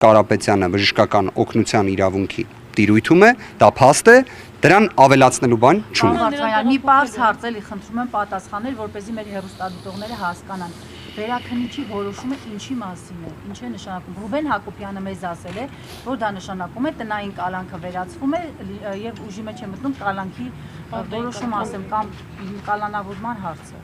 Կարապետյանը բժշկական օգնության իրավունքի տիրույթում է, դա փաստ է, դրան ավելացնելու բան չունի։ Մի պարզ հարց էլի խնդրում եմ պատասխանել, որպեսզի մեր հեռուստադիտողները հասկանան։ Վերաքննիչի որոշումը ինչի մասին է, ինչ է նշանակում։ Ռուբեն Հակոբյանը մեզ ասել է, որ դա նշանակում է տնային կալանքը վերացվում է եւ ուժի մեջ է մտնում կալանքի որոշում ասեմ կամ կալանավորման հարցը։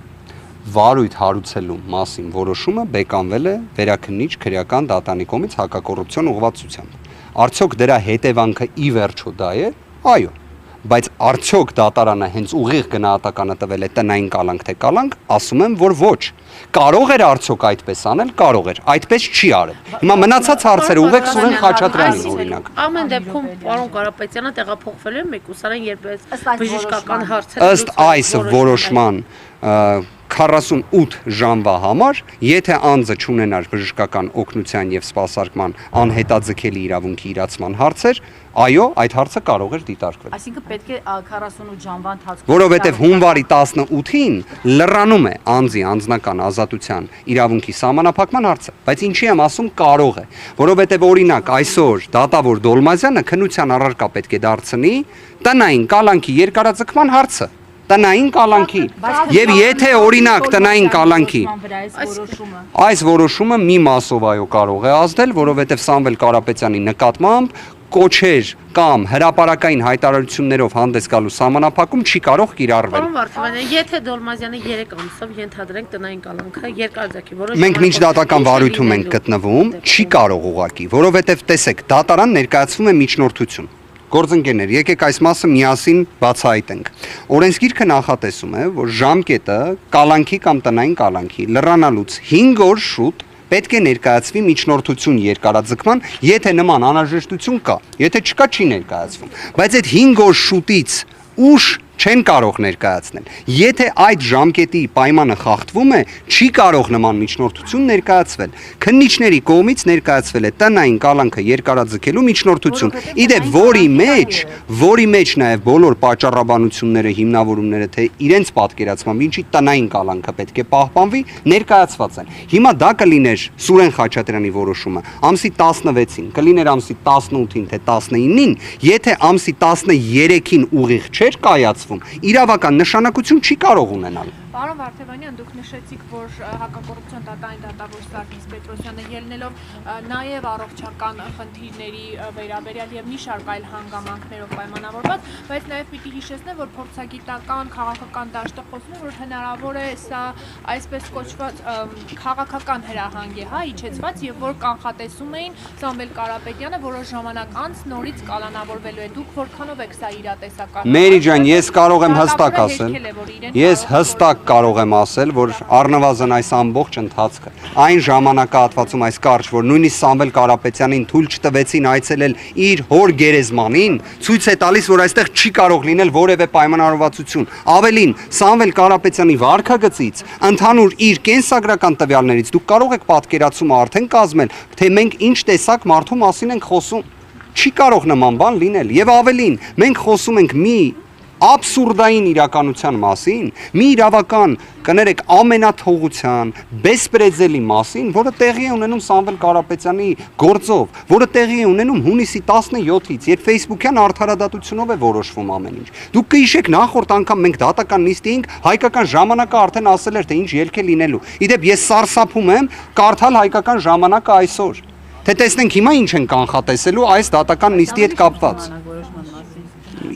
Վարույթ հարուցելու մասին որոշումը բեկանվել է վերաքննիչ քրեական դատանի կողմից հակակոռուպցիոն ուղղվածությամբ։ Արդյոք դրա հետևանքը ի վերջո դա է։ Այո, բայց արդյոք դատարանը հենց ուղիղ գնահատականը տվել է տնային կալանք թե կալանք, ասում եմ, որ ոչ։ Կարող էր արդյոք այդպես անել, կարող էր, այդպես չի արել։ Հիմա մնացած հարցերը ուղղեք Սուրեն Խաչատրյանին օրինակ։ Ամեն դեպքում պարոն Կարապետյանը տեղափոխվել է մեկուսարան երբ բժշկական հարցեր ըստ այս որոշման 48 ժամվա համար, եթե անձը չունենար բժշկական օգնության եւ սպասարկման անհետաձգելի իրավունքի իրացման հարցեր, այո, այդ հարցը կարող էր դիտարկվել։ Այսինքն պետք է 48 ժամվա ընթացքում որովհետեւ հունվարի 18-ին լրանում է անձի անձնական ազատության իրավունքի սահմանափակման հարցը, բայց ինչի եմ ասում կարող է, որովհետեւ օրինակ այսօր դատավոր Դոլմազյանը քննության առարկա պետք է դարձնի տնային կալանքի երկարաձգման հարցը։ Տնային կալանքի եւ եթե օրինակ տնային կալանքի այս որոշումը մի մասով այո կարող է ազդել, որովհետեւ Սամվել Կարապետյանի նկատմամբ կոչեր կամ հրապարակային հայտարարություններով հանդես գալու սահմանափակում չի կարող կիրառվել։ Պարոն Վարդանյան, եթե Դոլմազյանը 3 ամսով ենթադրենք տնային կալանքը երկարաձգի, որոշ մենք միջդատական վարույթում ենք գտնվում, չի կարող ուղղակի, որովհետեւ տեսեք, դատարան ներկայացվում է միջնորդություն։ Գործընկերներ, եկեք այս մասը միասին բացահայտենք։ Օրենսգիրքը նախատեսում է, որ ժամկետը կալանքի կամ տնային կալանքի լրանալուց 5 օր շուտ պետք է ներկայացվի միջնորդություն երկարաձգման, եթե նման անհրաժեշտություն կա, եթե չկա չի ներկայացվում։ Բայց այդ 5 օր շուտից ուշ չեն կարող ներկայացնել։ Եթե այդ ժամկետի պայմանը խախտվում է, չի կարող նման միջնորդություն ներկայացվել։ Քննիչների կողմից ներկայացվել է տնային կալանքը երկարաձգելու միջնորդություն։ Իդեպ որի մեջ նաև բոլոր պատճառաբանությունները, հիմնավորումները, թե իրենց պատկերացմամբ ինչի տնային կալանքը պետք է պահպանվի, ներկայացված են։ Հիմա դա կլիներ Սուրեն Խաչատրյանի որոշումը ամսի 16-ին, կլիներ ամսի 18-ին թե 19-ին, եթե ամսի 13-ին ուղիղ չէր կայացվում, իրավական նշանակություն չի կարող ունենալ։ Պարոն Վարդանյան, դուք նշեցիք, որ հակակոռուպցիոն դատարանի դատավոր Սարգիս Պետրոսյանը ելնելով նաև առողջական խնդիրների վերաբերյալ եւ մի շարք այլ հանգամանքներով պայմանավորված, բայց նաև պիտի հիշեցնեմ, որ փորձագիտական, քաղաքական դաշտը խոսում է, որ հնարավոր է սա այսպես կոչված քաղաքական հրահանգ է, հա, իջեցված եւ որ կանխատեսում էին Սամվել Կարապետյանը որոշ ժամանակ անց նորից կալանավորվելու է։ Դուք որքանով եք սա իրատեսական։ Մերի ջան, ես կարող եմ հստակ ասել։ Ես հստակ կարող եմ ասել, որ առնվազն այս ամբողջ ընթացքը այն ժամանակահատվածում այս կարճ, որ նույնիսկ Սամվել Կարապետյանին թույլ չտվեցին այցելել իր հոր գերեզմանին, ցույց է տալիս, որ այստեղ չի կարող լինել որևէ պայմանավորվածություն։ Ավելին, Սամվել Կարապետյանի վարքագծից, ընդհանուր իր կենսագրական տվյալներից դուք կարող եք պատկերացումը արդեն կազմել, թե մենք ինչ տեսակ մարդու մասին ենք խոսում։ Չի կարող նման բան լինել եւ ավելին, մենք խոսում ենք մի աբսուրդային իրականության մասին, մի իրավական, կներեք, ամենաթողության, բեսպրեդելի մասին, որը տեղի է ունենում Սամվել Կարապետյանի գործով, որը տեղի է ունենում հունիսի 17-ից, երբ Facebook-յան արդարադատությունով է որոշվում ամեն ինչ։ Դուք կհիշեք նախորդ անգամ մենք դատական նիստի էինք, Հայկական ժամանակը արդեն ասել էր, թե ինչ ելք է լինելու։ Իդեպ ես սարսափում եմ կարդալ Հայկական ժամանակը այսօր, թե տեսնենք հիմա ինչ են կանխատեսելու այս դատական նիստի հետ կապված։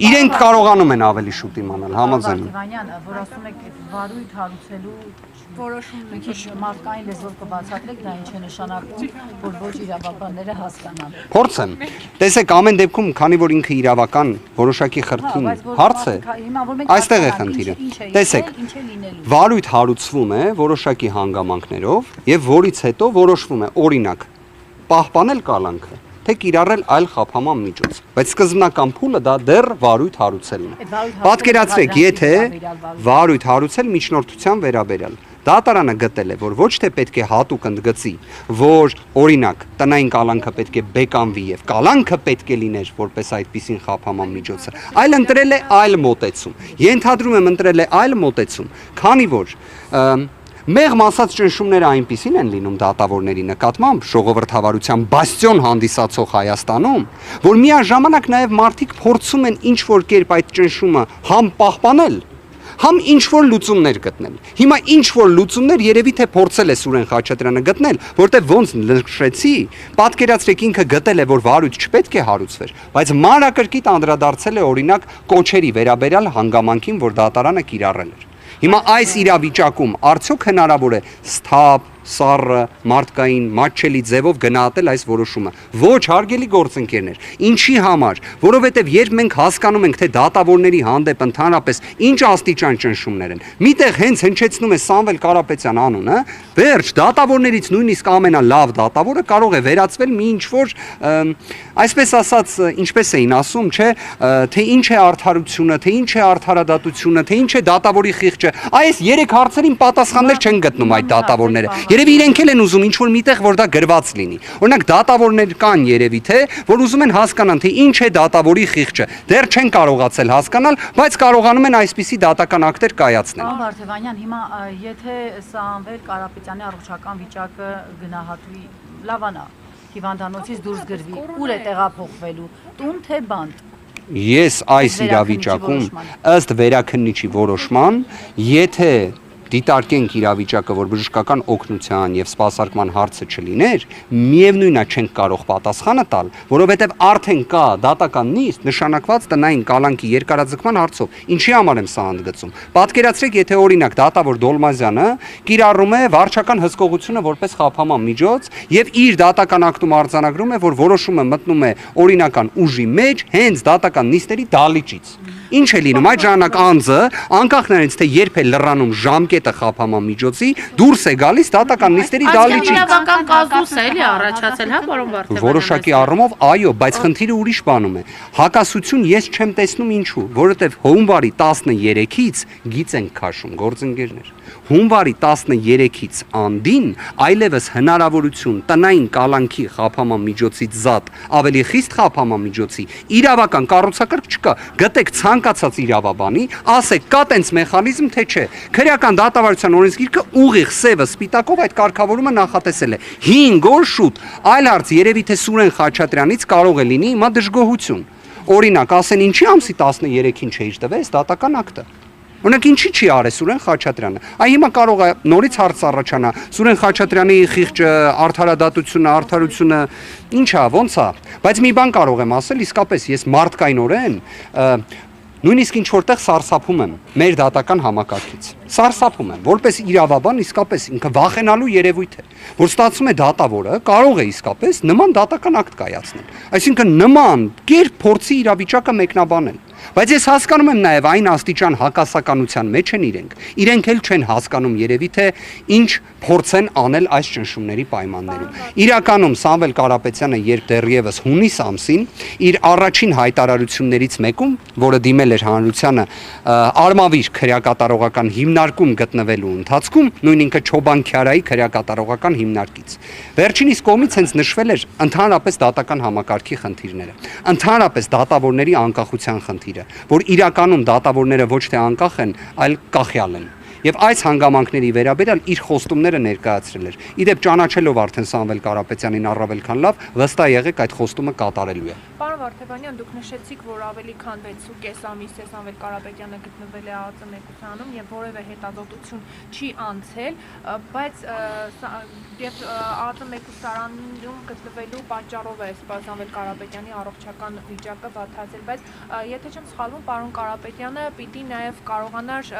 Իրենք կարողանում են ավելի շուտ իմանալ, համաձայն եմ։ Որ ասում եք վարույթ հարուցելու որոշումն մի քիչ մարդկային լեզվով կբացատրեք, դա ինչ է նշանակում, որ ոչ իրավաբանները հասկանան։ Փորձեմ։ Տեսեք, ամեն դեպքում, քանի որ ինքը իրավական որոշակի խրթին հարց է, այստեղ է խնդիրը։ Տեսեք, վարույթ հարուցվում է որոշակի հանգամանքներով եւ որից հետո որոշվում է, օրինակ, պահպանել կալանքը, թե կիրառել այլ խափանման միջոց, բայց սկզբնական փուլը դա դեռ վարույթ հարուցելն է։ Պատկերացրեք, եթե վարույթ հարուցել միջնորդության վերաբերյալ, դատարանը գտել է, որ ոչ թե պետք է հատուկ ընդգծի, որ օրինակ տնային կալանքը պետք է բեկանվի եւ կալանքը պետք է լիներ որպես այդպիսին խափանման միջոցը, այլ ընտրել է այլ մոտեցում։ Ենթադրում եմ ընտրել է այլ մոտեցում, քանի որ Մեղմ ասած ճնշումները այնպիսին են լինում դատավորների նկատմամբ ժողովրդավարության բաստիոն հանդիսացող Հայաստանում, որ միաժամանակ նաև մարդիկ փորձում են ինչ-որ կերպ այդ ճնշումը համ պահպանել, համ ինչ-որ լուծումներ գտնել։ Հիմա ինչ-որ լուծումներ երևի թե փորձել է Սուրեն Խաչատրյանը գտնել, որտեղ ոնց նշեցի, պատկերացրեք ինքը գտել է, որ վարույթ չպետք է հարուցվեր, բայց մանրակրկիտ անդրադարձել է օրինակ կոչերի վերաբերյալ հանգամանքին, որ դատարանը կիրառել էր։ Հիմա այս իրավիճակում արդյոք հնարավոր է սթափ, սառը, մարդկային, մատչելի ձևով գնահատել այս որոշումը։ Ոչ, հարգելի գործընկերներ, ինչի համար, որովհետև երբ մենք հասկանում ենք, թե դատավորների հանդեպ ընդհանրապես ինչ աստիճան ճնշումներ են, միտեղ հենց հնչեցնում է Սամվել Կարապետյան անունը, վերջ, դատավորներից նույնիսկ ամենալավ դատավորը կարող է վերածվել մի ինչ-որ, այսպես ասած, ինչպես էին ասում, չէ, թե ինչ է արդարությունը, թե ինչ է արդարադատությունը, թե ինչ է դատավորի խիղճը, այս 3 հարցերին պատասխաններ չեն գտնում այդ դատավորները։ Երևի իրենք էլ են ուզում ինչ-որ միտեղ, որ դա գրված լինի։ Օրինակ դատավորներ կան երևի թե, որ ուզում են հասկանան, թե ինչ է դատավորի խիղճը։ Դեռ չեն կարողացել հասկանալ, բայց կարողանում են այսպիսի դատական ակտեր կայացնել։ Պարոն Վարդևանյան, հիմա եթե Սամվել Կարապետյանի առողջական վիճակը գնահատվի, լավանա, հիվանդանոցից դուրս գրվի, ուր է տեղափոխվելու, տուն թե բանտ։ Ես այս իրավիճակում ըստ վերաքննիչի որոշման, եթե դիտարկենք իրավիճակը, որ բժշկական օգնության եւ սպասարկման հարցը չլիներ, միևնույնն է չենք կարող պատասխանը տալ, որովհետեւ արդեն կա դատական նիստ նշանակված տնային կալանքի երկարաձգման հարցով։ Ինչի համար եմ սա ընդգծում։ Պատկերացրեք, եթե օրինակ դատավոր Դոլմազյանը կիրառում է վարչական հսկողությունը որպես խափանման միջոց եւ իր դատական ակտում արձանագրում է, որ որոշումը մտնում է օրինական ուժի մեջ հենց դատական նիստերի դալիճից։ Ինչ է լինում այդ ժամանակ անձը, անկախ նրանից թե երբ է լրանում ժամկետը խափանման միջոցի, դուրս է գալիս դատական նիստերի դալիճից։ Իրավական կազուս է էլի առաջացել, հա, պարոն Վարդևանյան։ Որոշակի առումով այո, բայց խնդիրը ուրիշ բանում է։ Հակասություն ես չեմ տեսնում ինչու, որովհետև հունվարի 13-ից գիծ ենք քաշում, գործընկերներ։ Հունվարի 13-ից անդին այլևս հնարավորություն տնային կալանքի խափանման միջոցից զատ ավելի խիստ խափանման միջոցի իրավական կառուցակարգ չկա։ Գտեք ցանկացած իրավաբանի, ասեք կա տենց մեխանիզմ թե չէ։ Քրեական դատավարության օրենսգիրքը ուղիղ սևը սպիտակով այդ կարգավորումը նախատեսել է 5 օր շուտ։ Այլ հարց երևի թե Սուրեն Խաչատրյանից կարող է լինի հիմա դժգոհություն։ Օրինակ, ասեն ինչի ամսի 13-ին չէի տվես դատական ակտը։ Օրինակ ինչի չի արել Սուրեն Խաչատրյանը։ Այ հիմա կարող է նորից հարց առաջանա Սուրեն Խաչատրյանի խիղճը, արդարադատությունը, արդարությունը ինչա, ոնց է։ Բայց մի բան կարող եմ ասել, իսկապես ես մարդկայնորեն նույնիսկ ինչ որտեղ սարսափում եմ մեր դատական համակարգից։ Սարսափում եմ, որպես իրավաբան իսկապես ինքը վախենալու երևույթ է, որ ստացվում է դատավորը կարող է իսկապես նման դատական ակտ կայացնել։ Այսինքն նման կերպ փորձի իրավիճակը մեկնաբանել։ Բայց ես հասկանում եմ նաև այն աստիճան հակասականության մեջ են իրենք։ Իրենք էլ չեն հասկանում երևի թե ինչ փորձեն անել այս ճնշումների պայմաններում։ Իրականում Սամվել Կարապետյանը երբ դեռևս հունիս ամսին իր առաջին հայտարարություններից մեկում, որը դիմել էր հանրությանը Արմավիր քրեակատարողական հիմնարկում գտնվելու ընթացքում, նույն ինքը Չոբան-Քյարայի քրեակատարողական հիմնարկից, վերջինիս կողմից հենց նշվել էր ընդհանրապես դատական համակարգի խնդիրները, ընդհանրապես դատավորների անկախության խնդիրը, որ իրականում դատավորները ոչ թե անկախ են, այլ կախյալ են։ Եվ այս հանգամանքների վերաբերյալ իր խոստումները ներկայացրել էր։ Իդեպ ճանաչելով արդեն Սամվել Կարապետյանին առավել քան լավ, վստահ եղեք այդ խոստումը կատարելու է։ Պարոն Վարդևանյան, դուք նշեցիք, որ ավելի քան 6.5 ամիս է Սամվել Կարապետյանը գտնվել է ԱԱԾ մեկուսանում եւ որևէ հետազոտություն չի անցել, բայց եւ ԱԱԾ մեկուսարանում գտնվելու պատճառով է Սամվել Կարապետյանի առողջական վիճակը վատացել, բայց եթե չեմ սխալվում, պարոն Կարապետյանը պիտի նաեւ կարողանար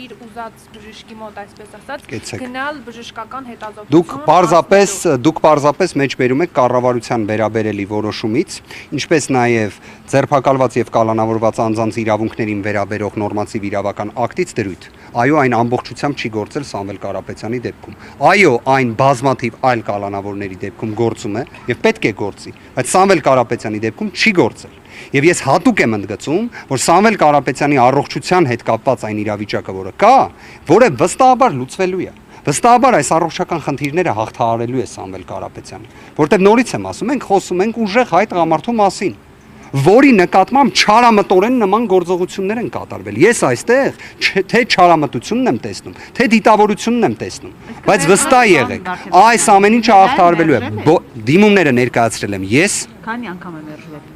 իր ուզած բժշկի մոտ, այսպես ասած, գնալ բժշկական հետազոտություն։ Դուք պարզապես մեջբերում եք կառավարության վերաբերելի որոշումից, ինչպես նաև ձերբակալված եւ կալանավորված անձանց իրավունքներին վերաբերող նորմատիվ իրավական ակտից դրույթ։ Այո, այն ամբողջությամբ չի գործել Սամվել Կարապետյանի դեպքում։ Այո, այն բազմաթիվ այլ կալանավորների դեպքում գործում է եւ պետք է գործի, բայց Սամվել Կարապետյանի դեպքում չի գործել։ Եվ ես հատուկ եմ ընդգծում, որ Սամվել Կարապետյանի առողջության հետ կապված այն իրավիճակը, որը կա, որը վստահաբար լուծվելու է։ Վստահաբար այս առողջական խնդիրները հաղթահարելու է Սամվել Կարապետյանը, որտեղ նորից եմ ասում, մենք խոսում ենք ուժեղ հայ տղամարդու մասին։ որի նկատմամբ չարամտորեն նման գործողություններ են կատարվել։ Ես այստեղ թե չարամտությունն եմ տեսնում, թե դիտավորությունն եմ տեսնում, բայց վստահ եղեք, այս ամեն ինչը աղթարվելու է։ Դիմումները ներկայացրել եմ ես։ Քանի անգամ է մերժվել։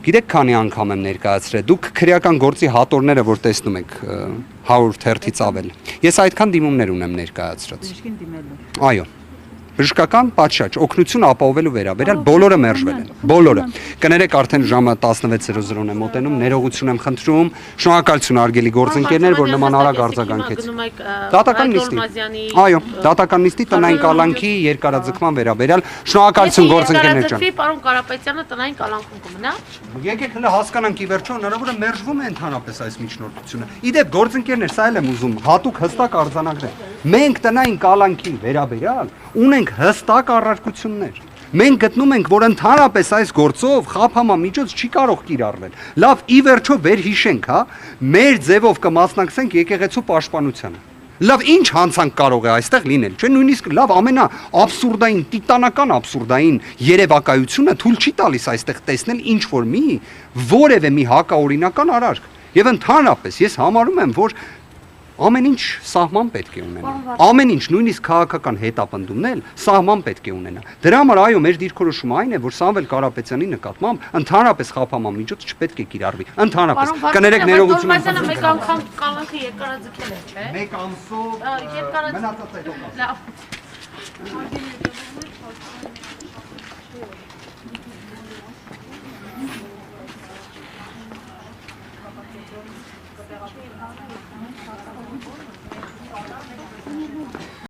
Գիտեք, քանի անգամ եմ ներկայացրել։ Դուք քրեական գործի հատորները, որ տեսնում եք 100 թերթից ավել։ Ես այդքան դիմումներ ունեմ ներկայացրած։ Բժշկին դիմելու։ Այո։ Բժշկական պատշաճ, օգնություն ապահովելու վերաբերյալ բոլորը մերժվել են։ Բոլորը։ Կներեք, արդեն ժամը 16:00-ն է մոտենում, ներողություն եմ խնդրում։ Շնորհակալություն արգելի գործընկերներ, որ նման արագ արձագանքեցին։ Դատական նիստի։ Այո, դատական նիստի տնային կալանքի երկարաձգման վերաբերյալ շնորհակալություն գործընկերներ ջան։ Պարոն Կարապետյանը տնային կալանքում կմնա։ Եկեք հələ հասկանանք ի վերջո հնարավոր է մերժվում է ընդհանրապես այս միջնորդությունը։ Իդեպ գործընկերներ, սա էլ եմ ուզում հատուկ հստակ արձանագրել։ Մենք տնային կալանքի վերաբերյալ ունենք հստակ առարկություններ։ Մենք գտնում ենք, որ ընդհանրապես այս գործով խափամամիջոց չի կարող կիրառվել։ Լավ, ի վերջո վերհիշենք, հա, մեր ձևով կմասնակցենք եկեղեցու պաշտպանությանը։ Լավ, ինչ հանցանք կարող է այստեղ լինել, չէ՞, նույնիսկ լավ ամենաաբսուրդային, տիտանական ամսուրդային երևակայությունը թույլ չի տալիս այստեղ տեսնել ինչ որ որևէ մի հակաօրինական արարք։ Եվ ընդհանրապես ես համարում եմ, որ ամեն ինչ սահման պետք է ունենա։ Ամեն ինչ, նույնիսկ քաղաքական հետապնդումն էլ սահման պետք է ունենա։ Դրա համար այո, մեր դիրքորոշումը այն է, որ Սամվել Կարապետյանի նկատմամբ ընդհանրապես խափամամիջոց չպետք է կիրառվի։ Ընդհանրապես կներեք ներողություն։ Մեկ անգամ կալանքը երկարաձգել է, չէ՞։ Մեկ ամսով մնացած հետո։ Լավ։